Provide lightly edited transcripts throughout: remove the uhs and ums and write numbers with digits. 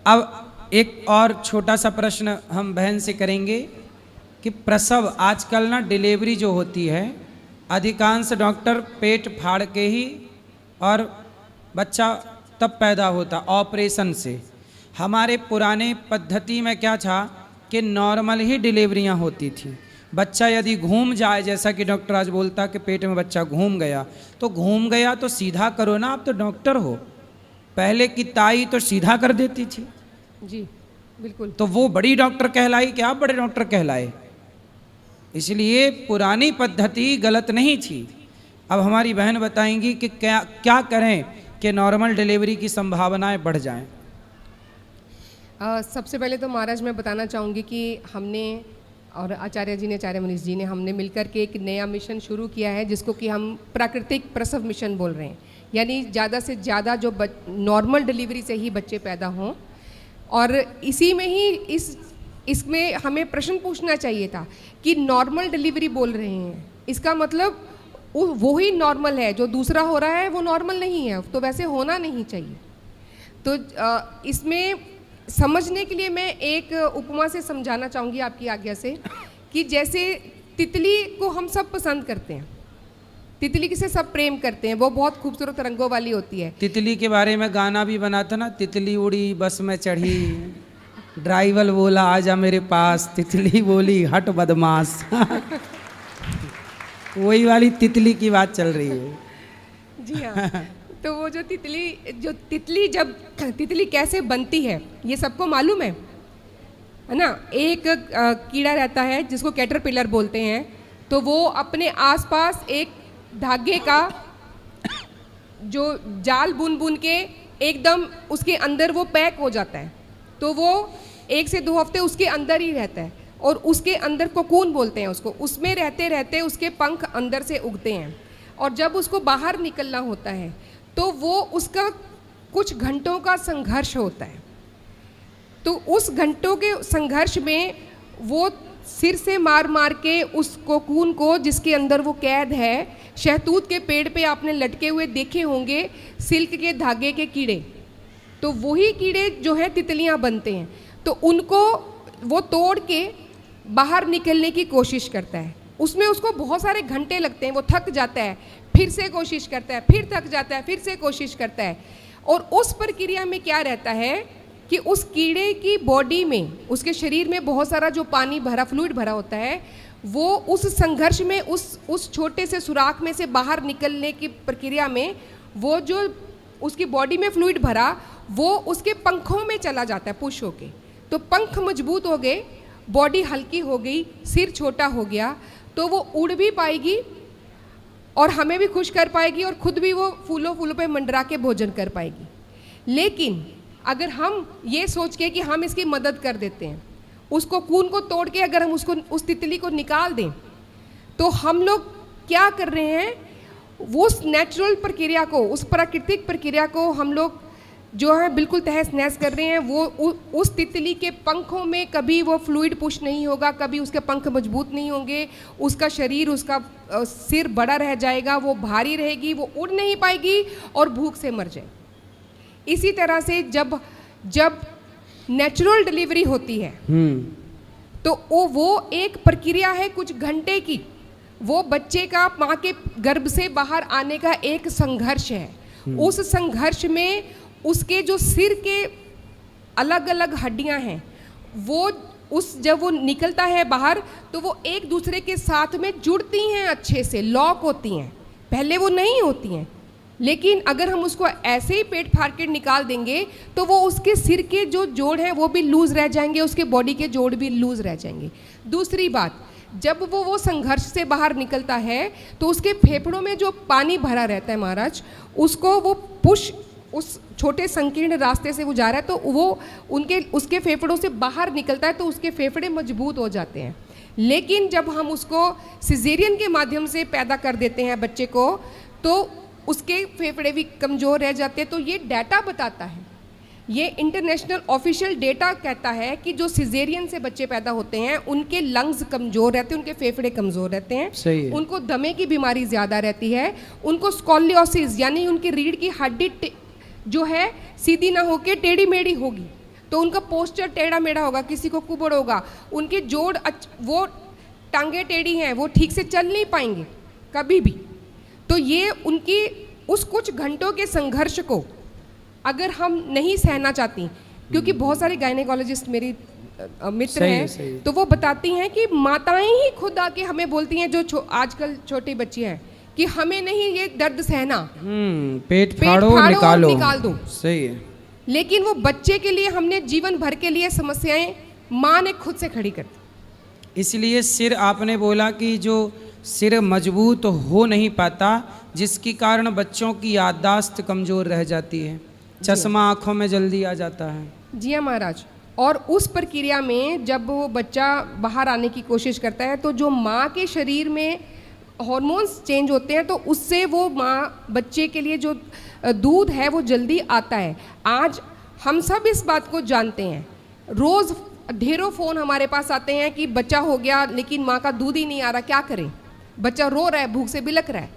अब एक और छोटा सा प्रश्न हम बहन से करेंगे कि प्रसव आजकल ना डिलीवरी जो होती है अधिकांश डॉक्टर पेट फाड़ के ही और बच्चा तब पैदा होता ऑपरेशन से। हमारे पुराने पद्धति में क्या था कि नॉर्मल ही डिलीवरियां होती थी। बच्चा यदि घूम जाए, जैसा कि डॉक्टर आज बोलता कि पेट में बच्चा घूम गया, तो घूम गया तो सीधा करो ना, आप तो डॉक्टर हो। पहले की ताई तो सीधा कर देती थी जी बिल्कुल। तो वो बड़ी डॉक्टर कहलाई कि आप बड़े डॉक्टर कहलाए। इसलिए पुरानी पद्धति गलत नहीं थी। अब हमारी बहन बताएंगी कि क्या करें कि नॉर्मल डिलीवरी की संभावनाएं बढ़ जाएं। सबसे पहले तो महाराज मैं बताना चाहूँगी कि हमने और आचार्य जी ने, आचार्य मनीष जी ने, हमने मिलकर के एक नया मिशन शुरू किया है जिसको कि हम प्राकृतिक प्रसव मिशन बोल रहे हैं। यानी ज़्यादा से ज़्यादा जो नॉर्मल डिलीवरी से ही बच्चे पैदा हों। और इसी में ही इसमें हमें प्रश्न पूछना चाहिए था कि नॉर्मल डिलीवरी बोल रहे हैं, इसका मतलब वो ही नॉर्मल है, जो दूसरा हो रहा है वो नॉर्मल नहीं है, तो वैसे होना नहीं चाहिए। तो इसमें समझने के लिए मैं एक उपमा से समझाना चाहूँगी आपकी आज्ञा से कि जैसे तितली को हम सब पसंद करते हैं, तितली से सब प्रेम करते हैं, वो बहुत खूबसूरत रंगों वाली होती है। तितली के बारे में गाना भी बना था ना, तितली उड़ी बस में चढ़ी, ड्राइवर बोला आजा मेरे पास, तितली बोली हट बदमाश। वही वाली तितली की बात चल रही है। जी हाँ। तो वो जो तितली कैसे बनती है ये सबको मालूम है ना। एक कीड़ा रहता है जिसको कैटरपिलर बोलते हैं, तो वो अपने आसपास एक धागे का जो जाल बुन बुन के एकदम उसके अंदर वो पैक हो जाता है। तो वो 1 से 2 हफ्ते उसके अंदर ही रहता है और उसके अंदर कोकून बोलते हैं उसको, उसमें रहते रहते उसके पंख अंदर से उगते हैं। और जब उसको बाहर निकलना होता है तो वो उसका कुछ घंटों का संघर्ष होता है। तो उस घंटों के संघर्ष में वो सिर से मार मार के उस कोकून को, जिसके अंदर वो कैद है, शहतूत के पेड़ पे आपने लटके हुए देखे होंगे सिल्क के धागे के कीड़े, तो वही कीड़े जो है तितलियां बनते हैं। तो उनको वो तोड़ के बाहर निकलने की कोशिश करता है। उसमें उसको बहुत सारे घंटे लगते हैं, वो थक जाता है, फिर से कोशिश करता है, फिर थक जाता है, फिर से कोशिश करता है। और उस प्रक्रिया में क्या रहता है कि उस कीड़े की बॉडी में, उसके शरीर में बहुत सारा जो पानी भरा, फ्लूइड भरा होता है, वो उस संघर्ष में, उस छोटे से सुराख में से बाहर निकलने की प्रक्रिया में, वो जो उसकी बॉडी में फ्लूइड भरा वो उसके पंखों में चला जाता है, पुश होके। तो पंख मजबूत हो गए, बॉडी हल्की हो गई, सिर छोटा हो गया, तो वो उड़ भी पाएगी और हमें भी खुश कर पाएगी और खुद भी वो फूलों फूलों पे मंडरा के भोजन कर पाएगी। लेकिन अगर हम ये सोच के कि हम इसकी मदद कर देते हैं, उसको कोकून को तोड़ के अगर हम उसको, उस तितली को निकाल दें, तो हम लोग क्या कर रहे हैं, वो उस नेचुरल प्रक्रिया को, उस प्राकृतिक प्रक्रिया को हम लोग जो है बिल्कुल तहस नहस कर रहे हैं। वो उस तितली के पंखों में कभी वो फ्लूइड पुश नहीं होगा, कभी उसके पंख मजबूत नहीं होंगे, उसका शरीर, उसका सिर बड़ा रह जाएगा, वो भारी रहेगी, वो उड़ नहीं पाएगी और भूख से मर जाए। इसी तरह से जब नेचुरल डिलीवरी होती है तो वो एक प्रक्रिया है कुछ घंटे की, वो बच्चे का माँ के गर्भ से बाहर आने का एक संघर्ष है। उस संघर्ष में उसके जो सिर के अलग अलग हड्डियां हैं, वो जब वो निकलता है बाहर तो वो एक दूसरे के साथ में जुड़ती हैं, अच्छे से लॉक होती हैं। पहले वो नहीं होती हैं, लेकिन अगर हम उसको ऐसे ही पेट फाड़ के निकाल देंगे तो वो उसके सिर के जो जोड़ हैं वो भी लूज रह जाएंगे, उसके बॉडी के जोड़ भी लूज रह जाएंगे। दूसरी बात, जब वो संघर्ष से बाहर निकलता है तो उसके फेफड़ों में जो पानी भरा रहता है महाराज, उसको वो पुश, उस छोटे संकीर्ण रास्ते से वो जा रहा है, तो वो उसके फेफड़ों से बाहर निकलता है, तो उसके फेफड़े मजबूत हो जाते हैं। लेकिन जब हम उसको सिजेरियन के माध्यम से पैदा कर देते हैं बच्चे को, तो उसके फेफड़े भी कमज़ोर रह जाते हैं। तो ये डाटा बताता है, ये इंटरनेशनल ऑफिशियल डेटा कहता है कि जो सिजेरियन से बच्चे पैदा होते हैं उनके लंग्स कमज़ोर रहते हैं, उनके फेफड़े कमज़ोर रहते हैं, उनको दमे की बीमारी ज़्यादा रहती है, उनको स्कॉलियोसिस यानी उनकी रीढ़ की हड्डी जो है सीधी ना होके टेढ़ी मेढ़ी होगी, तो उनका पोस्चर टेढ़ा मेढ़ा होगा, किसी को कुबड़ होगा, उनके जोड़ वो टांगे टेढ़ी हैं, वो ठीक से चल नहीं पाएंगे कभी भी। तो ये उनकी उस कुछ घंटों के संघर्ष को अगर हम नहीं सहना चाहती, क्योंकि बहुत सारे गायनेकोलॉजिस्ट मेरी मित्र हैं, तो वो बताती हैं कि माताएं ही खुद आके हमें बोलती हैं, जो आजकल छोटी बच्ची हैं, कि हमें नहीं ये दर्द सहना, पेट फाड़ो निकाल दो। सही है। लेकिन वो बच्चे के लिए हमने जीवन भर के लिए समस्याएं माँ ने खुद से खड़ी कर दी। इसलिए सिर आपने बोला कि जो सिर मजबूत हो नहीं पाता, जिसके कारण बच्चों की याददाश्त कमज़ोर रह जाती है, चश्मा आँखों में जल्दी आ जाता है। जी हाँ महाराज। और उस प्रक्रिया में जब वो बच्चा बाहर आने की कोशिश करता है, तो जो माँ के शरीर में हार्मोन्स चेंज होते हैं, तो उससे वो माँ बच्चे के लिए जो दूध है वो जल्दी आता है। आज हम सब इस बात को जानते हैं, रोज़ ढेरों फ़ोन हमारे पास आते हैं कि बच्चा हो गया लेकिन माँ का दूध ही नहीं आ रहा, क्या करें, बच्चा रो रहा है, भूख से बिलक रहा है,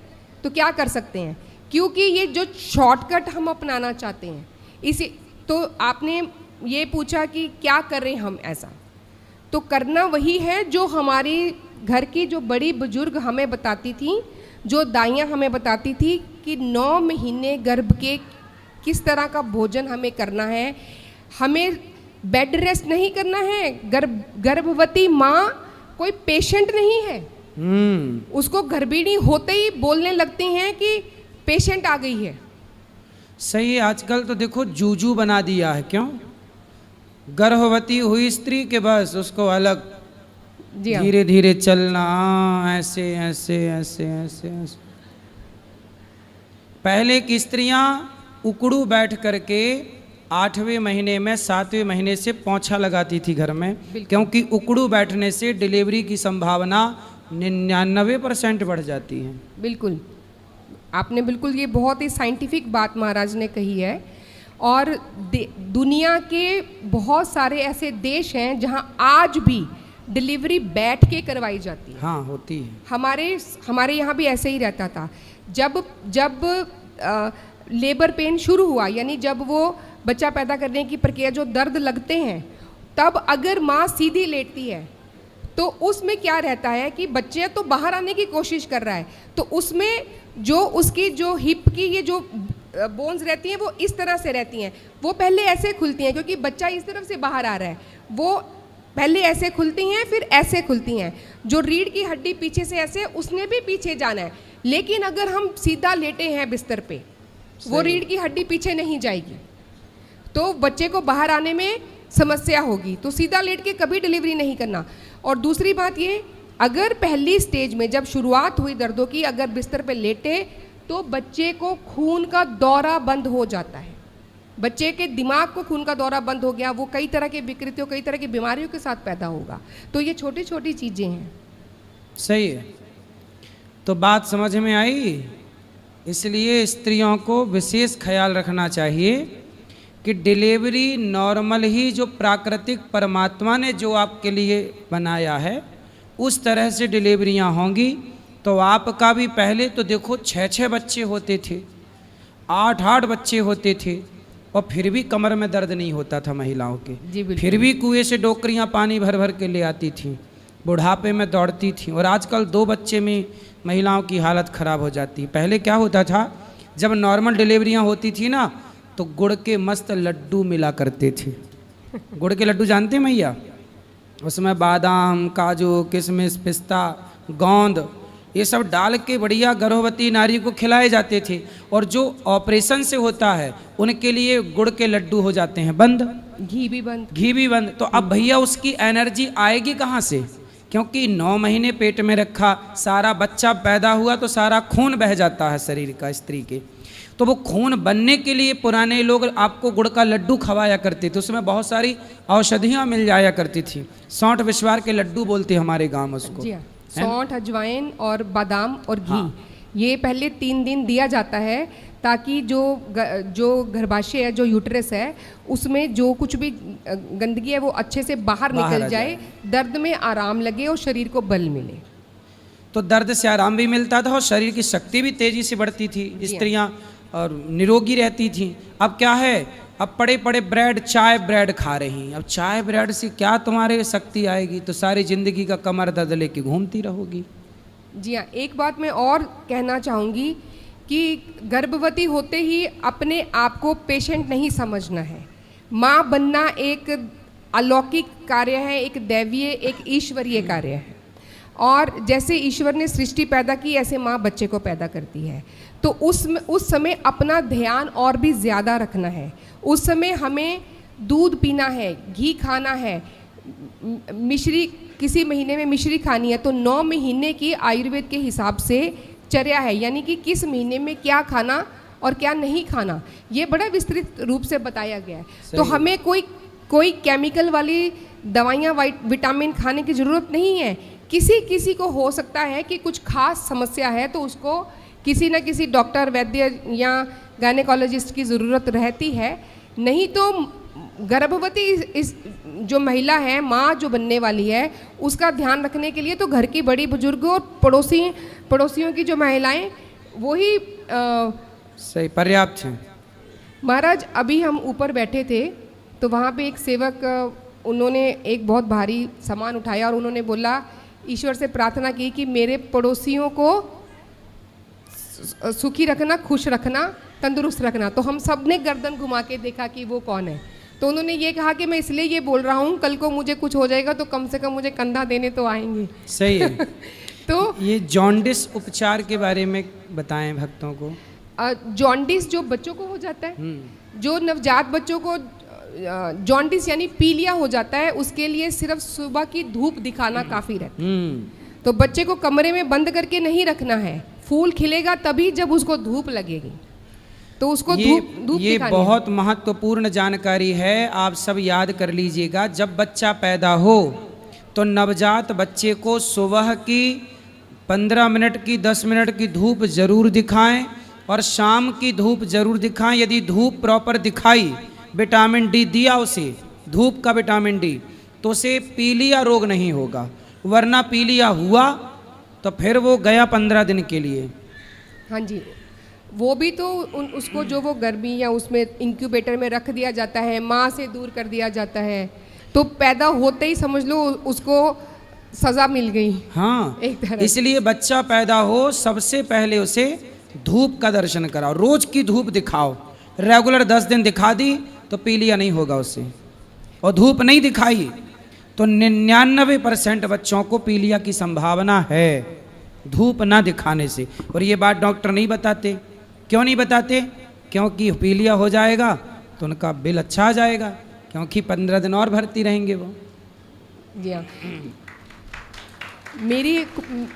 तो क्या कर सकते हैं? क्योंकि ये जो शॉर्टकट हम अपनाना चाहते हैं, इसी तो आपने ये पूछा कि क्या करें हम ऐसा, तो करना वही है जो हमारी घर की जो बड़ी बुजुर्ग हमें बताती थी, जो दाइयाँ हमें बताती थी कि 9 महीने गर्भ के किस तरह का भोजन हमें करना है। हमें बेड रेस्ट नहीं करना है। गर्भवती माँ कोई पेशेंट नहीं है। उसको गर्भिणी होते ही बोलने लगती हैं कि पेशेंट आ गई है। सही है। आजकल तो देखो जूजू बना दिया है। क्यों? गर्भवती हुई स्त्री के बस उसको अलग धीरे धीरे चलना, ऐसे ऐसे ऐसे ऐसे ऐसे। पहले की स्त्रियां उकड़ू बैठ करके 8वें महीने में 7वें महीने से पोंछा लगाती थी घर में, क्योंकि उकड़ू बैठने से डिलीवरी की संभावना 99% बढ़ जाती है। बिल्कुल, आपने बिल्कुल ये बहुत ही साइंटिफिक बात महाराज ने कही है। और दुनिया के बहुत सारे ऐसे देश हैं जहां आज भी डिलीवरी बैठ के करवाई जाती है। हाँ, होती है। हमारे यहाँ भी ऐसे ही रहता था। जब लेबर पेन शुरू हुआ, यानी जब वो बच्चा पैदा करने की प्रक्रिया, जो दर्द लगते हैं, तब अगर माँ सीधी लेटती है तो उसमें क्या रहता है कि बच्चे तो बाहर आने की कोशिश कर रहा है, तो उसमें जो उसकी जो हिप की ये जो बोन्स रहती हैं वो इस तरह से रहती हैं। वो पहले ऐसे खुलती हैं क्योंकि बच्चा इस तरफ से बाहर आ रहा है, वो पहले ऐसे खुलती हैं फिर ऐसे खुलती हैं। जो रीढ़ की हड्डी पीछे से ऐसे, उसने भी पीछे जाना है। लेकिन अगर हम सीधा लेटे हैं बिस्तर पे, वो रीढ़ की हड्डी पीछे नहीं जाएगी, तो बच्चे को बाहर आने में समस्या होगी। तो सीधा लेट के कभी डिलीवरी नहीं करना। और दूसरी बात ये, अगर पहली स्टेज में जब शुरुआत हुई दर्दों की, अगर बिस्तर पे लेटे तो बच्चे को खून का दौरा बंद हो जाता है। बच्चे के दिमाग को खून का दौरा बंद हो गया, वो कई तरह के विकृतियों, कई तरह की बीमारियों के साथ पैदा होगा। तो ये छोटी छोटी चीज़ें हैं। सही है। तो बात समझ में आई। इसलिए स्त्रियों को विशेष ख्याल रखना चाहिए कि डिलीवरी नॉर्मल ही, जो प्राकृतिक परमात्मा ने जो आपके लिए बनाया है उस तरह से डिलीवरियां होंगी। तो आपका भी पहले तो देखो 6-6 बच्चे होते थे, 8-8 बच्चे होते थे, और फिर भी कमर में दर्द नहीं होता था महिलाओं के। फिर भी कुएं से डोकरियां पानी भर भर के ले आती थी, बुढ़ापे में दौड़ती थी। और आजकल 2 बच्चे में महिलाओं की हालत ख़राब हो जाती। पहले क्या होता था, जब नॉर्मल डिलीवरियां होती थी ना, तो गुड़ के मस्त लड्डू मिला करते थे। गुड़ के लड्डू जानते हैं मैया? उसमें बादाम, काजू, किशमिश, पिस्ता, गोंद, ये सब डाल के बढ़िया गर्भवती नारी को खिलाए जाते थे। और जो ऑपरेशन से होता है उनके लिए गुड़ के लड्डू हो जाते हैं बंद, घी भी बंद। तो अब भैया उसकी एनर्जी आएगी कहाँ से? क्योंकि 9 महीने पेट में रखा, सारा बच्चा पैदा हुआ तो सारा खून बह जाता है शरीर का स्त्री के। तो वो खून बनने के लिए पुराने लोग आपको गुड़ का लड्डू खवाया करते थे। उसमें बहुत सारी औषधियाँ मिल जाया करती थी। सौंठ विश्वार के लड्डू बोलते हमारे गाँव में उसको। सौंठ, अजवाइन और बादाम और घी, ये पहले 3 दिन दिया जाता है ताकि जो गर्भाशय है, जो यूट्रस है, उसमें जो कुछ भी गंदगी है वो अच्छे से बाहर निकल जाए, दर्द में आराम लगे और शरीर को बल मिले। तो दर्द से आराम भी मिलता था और शरीर की शक्ति भी तेजी से बढ़ती थी, स्त्रियां और निरोगी रहती थी। अब क्या है, अब पड़े पड़े ब्रेड चाय ब्रेड खा रही, अब चाय ब्रेड से क्या तुम्हारे शक्ति आएगी, तो सारी जिंदगी का कमर दर्द लेके घूमती रहोगी। जी हाँ, एक बात मैं और कहना चाहूँगी कि गर्भवती होते ही अपने आप को पेशेंट नहीं समझना है। माँ बनना एक अलौकिक कार्य है, एक दैवीय, एक ईश्वरीय कार्य है। और जैसे ईश्वर ने सृष्टि पैदा की, ऐसे माँ बच्चे को पैदा करती है। तो उस समय अपना ध्यान और भी ज़्यादा रखना है। उस समय हमें दूध पीना है, घी खाना है, मिश्री किसी महीने में मिश्री खानी है, तो 9 महीने की आयुर्वेद के हिसाब से चर्या है, यानी कि किस महीने में क्या खाना और क्या नहीं खाना, ये बड़ा विस्तृत रूप से बताया गया है। तो हमें कोई केमिकल वाली दवाइयाँ विटामिन खाने की ज़रूरत नहीं है। किसी को हो सकता है कि कुछ खास समस्या है, तो उसको किसी न किसी डॉक्टर, वैद्य या गायनेकोलॉजिस्ट की ज़रूरत रहती है। नहीं तो गर्भवती इस जो महिला है, माँ जो बनने वाली है, उसका ध्यान रखने के लिए तो घर की बड़ी बुजुर्ग और पड़ोसियों की जो महिलाएं, वही सही पर्याप्त है। महाराज, अभी हम ऊपर बैठे थे तो वहाँ पे एक सेवक, उन्होंने एक बहुत भारी सामान उठाया और उन्होंने बोला, ईश्वर से प्रार्थना की कि मेरे पड़ोसियों को सुखी रखना, खुश रखना, तंदुरुस्त रखना। तो हम सब ने गर्दन घुमा के देखा कि वो कौन है। तो उन्होंने ये कहा कि मैं इसलिए ये बोल रहा हूँ, कल को मुझे कुछ हो जाएगा तो कम से कम मुझे कंधा देने तो आएंगे। सही है। तो ये जॉन्डिस उपचार के बारे में बताएं भक्तों को। जॉन्डिस जो बच्चों को हो जाता है, जो नवजात बच्चों को जॉन्डिस यानी पीलिया हो जाता है, उसके लिए सिर्फ सुबह की धूप दिखाना काफ़ी रहता है। तो बच्चे को कमरे में बंद करके नहीं रखना है, फूल खिलेगा तभी जब उसको धूप लगेगी, तो उसको धूप ये बहुत महत्वपूर्ण जानकारी है, आप सब याद कर लीजिएगा। जब बच्चा पैदा हो तो नवजात बच्चे को सुबह की 15 मिनट की, 10 मिनट की धूप जरूर दिखाएं और शाम की धूप जरूर दिखाएं। यदि धूप प्रॉपर दिखाई, विटामिन डी दिया उसे, धूप का विटामिन डी, तो उसे पीलिया रोग नहीं होगा। वरना पीलिया हुआ तो फिर वो गया 15 दिन के लिए। हाँ जी, वो भी तो उसको जो वो गर्मी या उसमें इंक्यूबेटर में रख दिया जाता है, माँ से दूर कर दिया जाता है, तो पैदा होते ही समझ लो उसको सज़ा मिल गई। हाँ, एक तरह। इसलिए बच्चा पैदा हो सबसे पहले उसे धूप का दर्शन कराओ, रोज की धूप दिखाओ। रेगुलर 10 दिन दिखा दी तो पीलिया नहीं होगा उससे, और धूप नहीं दिखाई तो 99% बच्चों को पीलिया की संभावना है धूप ना दिखाने से। और ये बात डॉक्टर नहीं बताते। क्यों नहीं बताते? क्योंकि पीलिया हो जाएगा तो उनका बिल अच्छा आ जाएगा, क्योंकि 15 दिन और भर्ती रहेंगे वो। जी हाँ,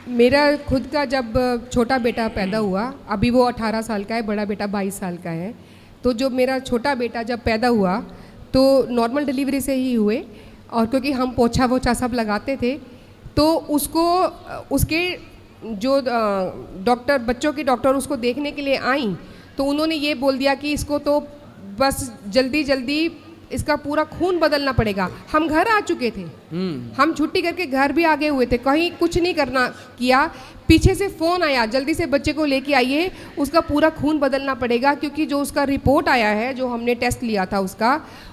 मेरा खुद का जब छोटा बेटा पैदा हुआ, अभी वो 18 साल का है, बड़ा बेटा 22 साल का है। तो जो मेरा छोटा बेटा जब पैदा हुआ तो नॉर्मल डिलीवरी से ही हुए, और क्योंकि हम पोछा वोछा सब लगाते थे, तो उसके जो डॉक्टर, बच्चों की डॉक्टर उसको देखने के लिए आई, तो उन्होंने ये बोल दिया कि इसको तो बस जल्दी जल्दी इसका पूरा खून बदलना पड़ेगा। हम घर आ चुके थे, हम छुट्टी करके घर भी आ गए हुए थे, कहीं कुछ नहीं करना किया, पीछे से फ़ोन आया, जल्दी से बच्चे को लेके आइए, उसका पूरा खून बदलना पड़ेगा, क्योंकि जो उसका रिपोर्ट आया है, जो हमने टेस्ट लिया था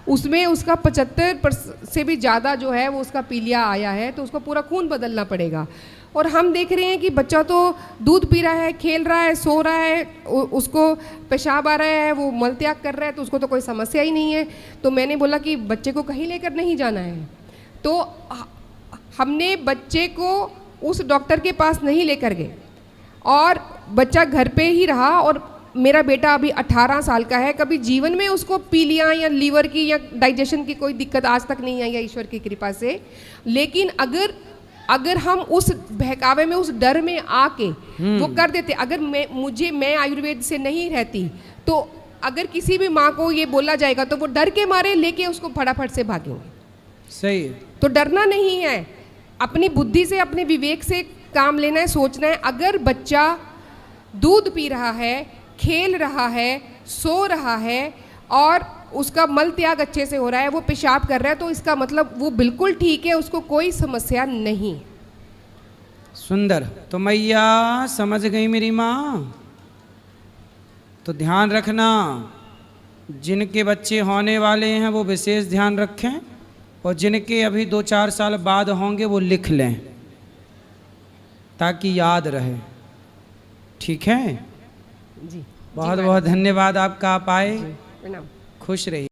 उसमें उसका 75% से भी ज़्यादा जो है वो उसका पीलिया आया है, तो उसको पूरा खून बदलना पड़ेगा। और हम देख रहे हैं कि बच्चा तो दूध पी रहा है, खेल रहा है, सो रहा है, उसको पेशाब आ रहा है, वो मल त्याग कर रहा है, तो उसको तो कोई समस्या ही नहीं है। तो मैंने बोला कि बच्चे को कहीं लेकर नहीं जाना है, तो हमने बच्चे को उस डॉक्टर के पास नहीं लेकर गए और बच्चा घर पे ही रहा। और मेरा बेटा अभी 18 साल का है, कभी जीवन में उसको पीलिया या लीवर की या डाइजेशन की कोई दिक्कत आज तक नहीं आई है ईश्वर की कृपा से। लेकिन अगर हम उस बहकावे में, उस डर में आके वो कर देते, अगर मैं आयुर्वेद से नहीं रहती, तो अगर किसी भी माँ को ये बोला जाएगा तो वो डर के मारे लेके उसको फटाफट से भागेंगे। सही है। तो डरना नहीं है, अपनी बुद्धि से, अपने विवेक से काम लेना है, सोचना है। अगर बच्चा दूध पी रहा है, खेल रहा है, सो रहा है और उसका मल त्याग अच्छे से हो रहा है, वो पेशाब कर रहा है, तो इसका मतलब वो बिल्कुल ठीक है, उसको कोई समस्या नहीं। सुंदर। तो मैया समझ गई मेरी माँ, तो ध्यान रखना, जिनके बच्चे होने वाले हैं वो विशेष ध्यान रखें, और जिनके अभी 2-4 साल बाद होंगे वो लिख लें ताकि याद रहे। ठीक है, जी बहुत बहुत धन्यवाद आपका, आप आए। प्रणाम। खुश रहिए।